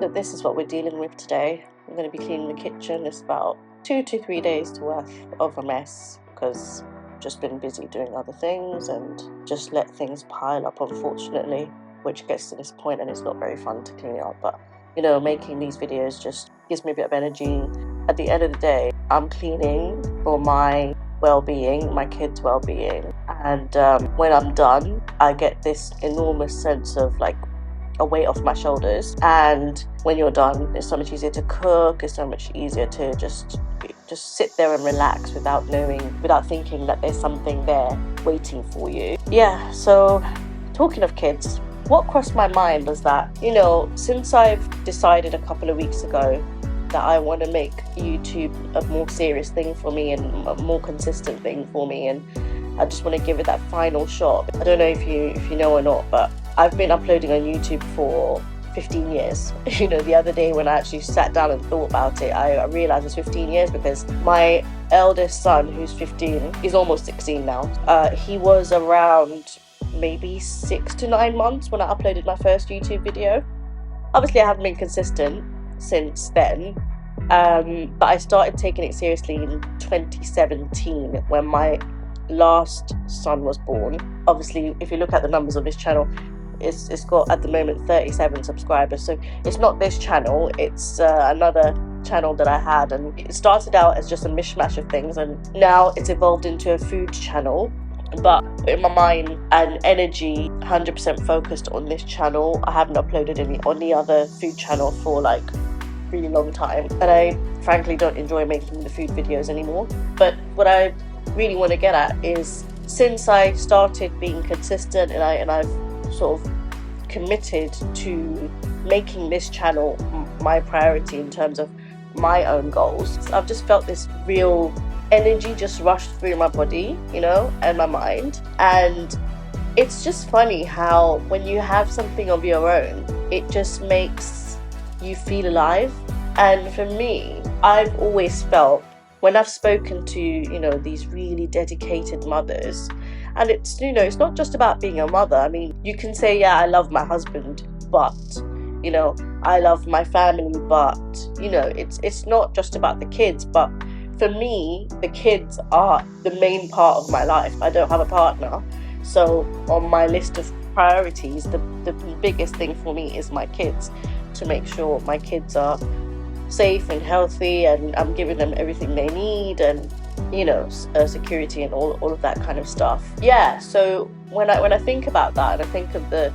So this is what we're dealing with today. I'm going to be cleaning the kitchen. It's about 2 to 3 days worth of a mess because I've just been busy doing other things and just let things pile up, unfortunately, which gets to this point and it's not very fun to clean it up. But you know, making these videos just gives me a bit of energy. At the end of the day, I'm cleaning for my well-being, my kids' well-being, and when I'm done, I get this enormous sense of like a weight off my shoulders. And when you're done, it's so much easier to cook. It's so much easier to just sit there and relax without thinking that there's something there waiting for you. Yeah, so talking of kids, what crossed my mind was that, you know, since I've decided a couple of weeks ago that I want to make YouTube a more serious thing for me and a more consistent thing for me, and I just want to give it that final shot. I don't know if you know or not, but I've been uploading on YouTube for 15 years. You know, the other day when I actually sat down and thought about it, I realized it's 15 years because my eldest son, who's 15, is almost 16 now. He was around maybe 6 to 9 months when I uploaded my first YouTube video. Obviously I haven't been consistent since then, but I started taking it seriously in 2017 when my last son was born. Obviously, if you look at the numbers of this channel, it's got at the moment 37 subscribers. So it's not this channel, it's another channel that I had, and it started out as just a mishmash of things, and now it's evolved into a food channel. But in my mind and energy, 100% focused on this channel. I haven't uploaded any on the other food channel for like really long time, and I frankly don't enjoy making the food videos anymore. But what I really want to get at is, since I started being consistent and I've sort of committed to making this channel my priority in terms of my own goals, I've just felt this real energy just rushed through my body, you know, and my mind. And it's just funny how when you have something of your own, it just makes you feel alive. And for me, I've always felt, when I've spoken to, you know, these really dedicated mothers, and it's, you know, it's not just about being a mother. I mean, you can say, yeah, I love my husband, but, you know, I love my family, but, you know, it's not just about the kids. But for me, the kids are the main part of my life. I don't have a partner, so on my list of priorities, the biggest thing for me is my kids, to make sure my kids are safe and healthy, and I'm giving them everything they need, and you know, security and all of that kind of stuff. Yeah, so when I think about that, and I think of the,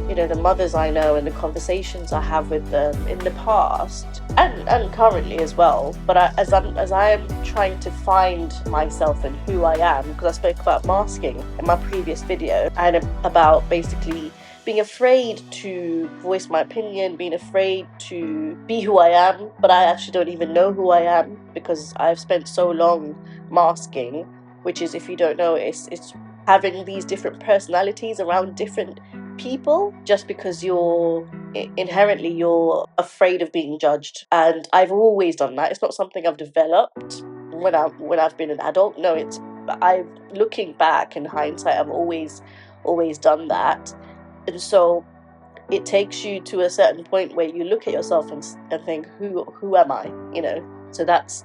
you know, the mothers I know and the conversations I have with them in the past and currently as well. But as I am trying to find myself and who I am, because I spoke about masking in my previous video, and about basically being afraid to voice my opinion, being afraid to be who I am, but I actually don't even know who I am because I've spent so long masking, which is, if you don't know, it's having these different personalities around different people just because you're inherently afraid of being judged. And I've always done that. It's not something I've developed when I've been an adult. No, looking back in hindsight, I've always done that. And so it takes you to a certain point where you look at yourself and think, who am I? You know, so that's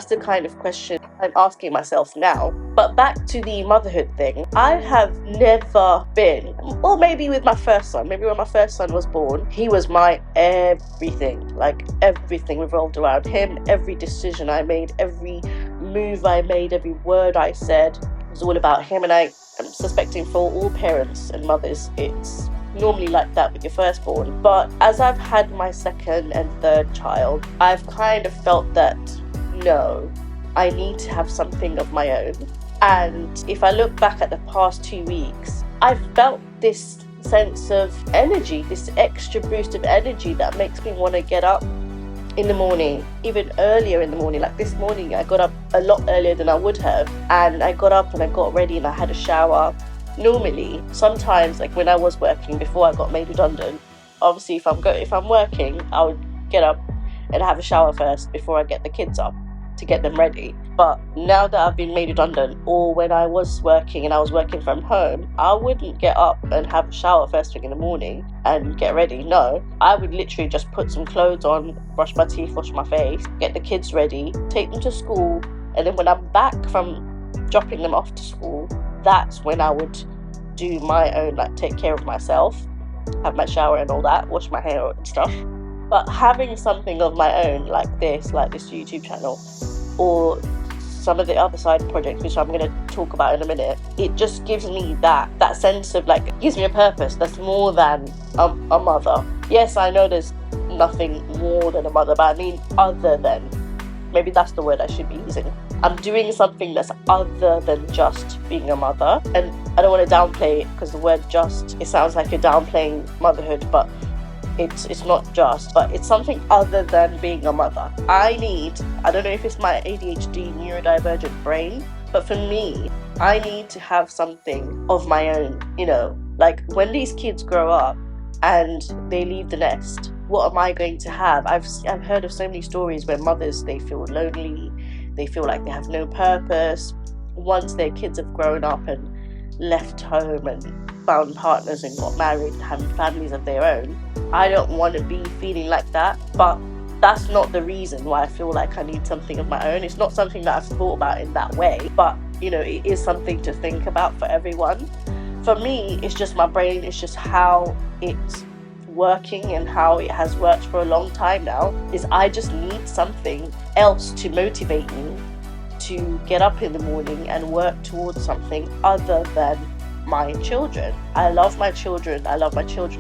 the kind of question I'm asking myself now. But back to the motherhood thing, I have never been, or maybe with my first son, maybe when my first son was born, he was my everything. Like everything revolved around him. Every decision I made, every move I made, every word I said was all about him. And I'm suspecting for all parents and mothers, it's normally like that with your firstborn. But as I've had my second and third child, I've kind of felt that, no, I need to have something of my own. And if I look back at the past 2 weeks, I've felt this sense of energy, this extra boost of energy that makes me want to get up in the morning, even earlier in the morning. Like this morning, I got up a lot earlier than I would have, and I got up and I got ready and I had a shower. Normally, sometimes, like when I was working before I got made redundant, obviously if I'm working, I would get up and have a shower first before I get the kids up to get them ready. But now that I've been made redundant, or when I was working and I was working from home, I wouldn't get up and have a shower first thing in the morning and get ready. No, I would literally just put some clothes on, brush my teeth, wash my face, get the kids ready, take them to school, and then when I'm back from dropping them off to school, that's when I would do my own, like take care of myself, have my shower and all that, wash my hair and stuff. But having something of my own like this YouTube channel, or some of the other side projects, which I'm going to talk about in a minute, it just gives me that sense of like, it gives me a purpose that's more than a mother. Yes, I know there's nothing more than a mother, but I mean other than. Maybe that's the word I should be using. I'm doing something that's other than just being a mother. And I don't want to downplay it, because the word just, it sounds like you're downplaying motherhood, but it's not just, but it's something other than being a mother. I don't know if it's my ADHD neurodivergent brain, but for me, I need to have something of my own, like when these kids grow up and they leave the nest, what am I going to have? I've heard of so many stories where mothers, they feel lonely, they feel like they have no purpose once their kids have grown up and left home and found partners and got married and having families of their own. I don't want to be feeling like that, but that's not the reason why I feel like I need something of my own. It's not something that I've thought about in that way, but it is something to think about for everyone. For me, it's just my brain, it's just how it's working and how it has worked for a long time now, is I just need something else to motivate me to get up in the morning and work towards something other than my children. I love my children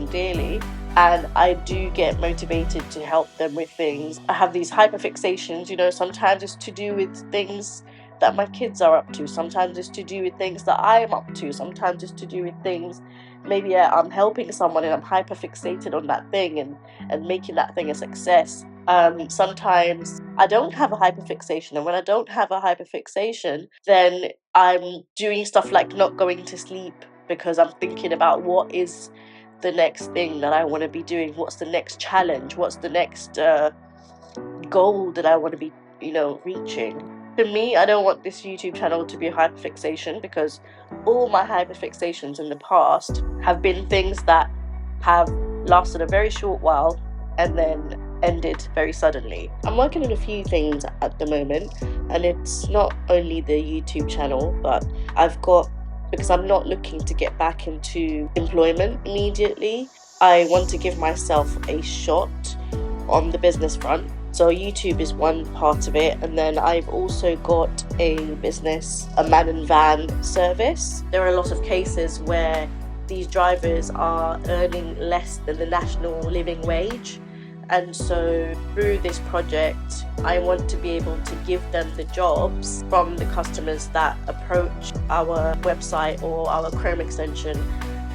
dearly, and I do get motivated to help them with things. I have these hyperfixations, sometimes it's to do with things that my kids are up to, sometimes it's to do with things that I am up to, sometimes it's to do with things, maybe I'm helping someone and I'm hyperfixated on that thing and making that thing a success. Sometimes I don't have a hyperfixation, and when I don't have a hyperfixation, then I'm doing stuff like not going to sleep because I'm thinking about what is the next thing that I want to be doing, what's the next challenge, what's the next goal that I want to be reaching. For me, I don't want this YouTube channel to be a hyperfixation, because all my hyperfixations in the past have been things that have lasted a very short while and then ended very suddenly. I'm working on a few things at the moment, and it's not only the YouTube channel, but because I'm not looking to get back into employment immediately, I want to give myself a shot on the business front. So YouTube is one part of it, and then I've also got a business, a man and van service. There are a lot of cases where these drivers are earning less than the national living wage, and so through this project I want to be able to give them the jobs from the customers that approach our website or our Chrome extension,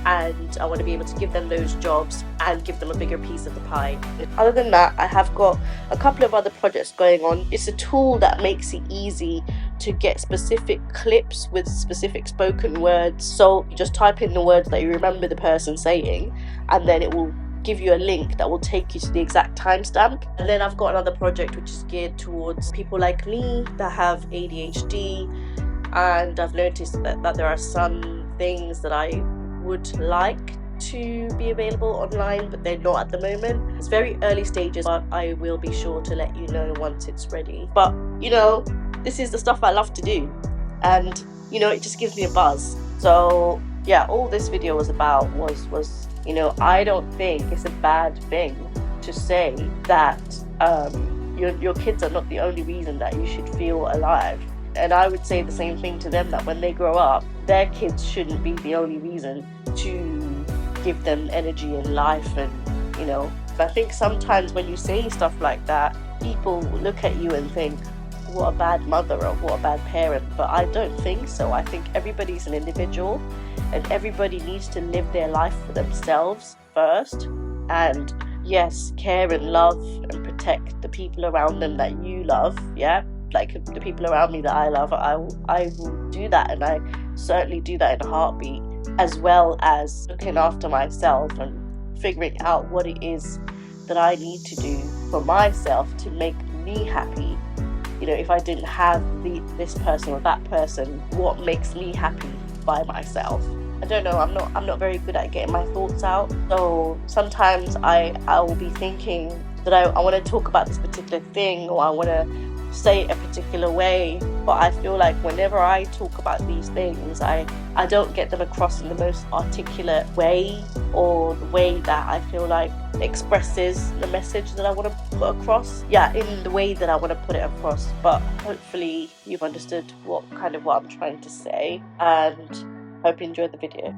and I want to be able to give them those jobs and give them a bigger piece of the pie. Other than that, I have got a couple of other projects going on. It's a tool that makes it easy to get specific clips with specific spoken words. So you just type in the words that you remember the person saying, and then it will give you a link that will take you to the exact timestamp. And then I've got another project which is geared towards people like me that have ADHD, and I've noticed that there are some things that I would like to be available online, but they're not at the moment. It's very early stages, but I will be sure to let you know once it's ready. But this is the stuff I love to do, and it just gives me a buzz. So yeah, all this video was about was I don't think it's a bad thing to say that your kids are not the only reason that you should feel alive. And I would say the same thing to them, that when they grow up, their kids shouldn't be the only reason to give them energy in life. And I think sometimes when you say stuff like that, people look at you and think, what a bad mother or what a bad parent. But I don't think so. I think everybody's an individual, and everybody needs to live their life for themselves first, and yes, care and love and protect the people around them that you love. Yeah, like the people around me that I love, I will do that, and I certainly do that in a heartbeat, as well as looking after myself and figuring out what it is that I need to do for myself to make me happy you know, if I didn't have this person or that person, what makes me happy by myself? I don't know, I'm not very good at getting my thoughts out. So sometimes I will be thinking that I want to talk about this particular thing, or I want to say it a particular way, but I feel like whenever I talk about these things, I don't get them across in the most articulate way, or the way that I feel like expresses the message that I want to put across. Yeah, in the way that I want to put it across. But hopefully you've understood what I'm trying to say, and hope you enjoyed the video.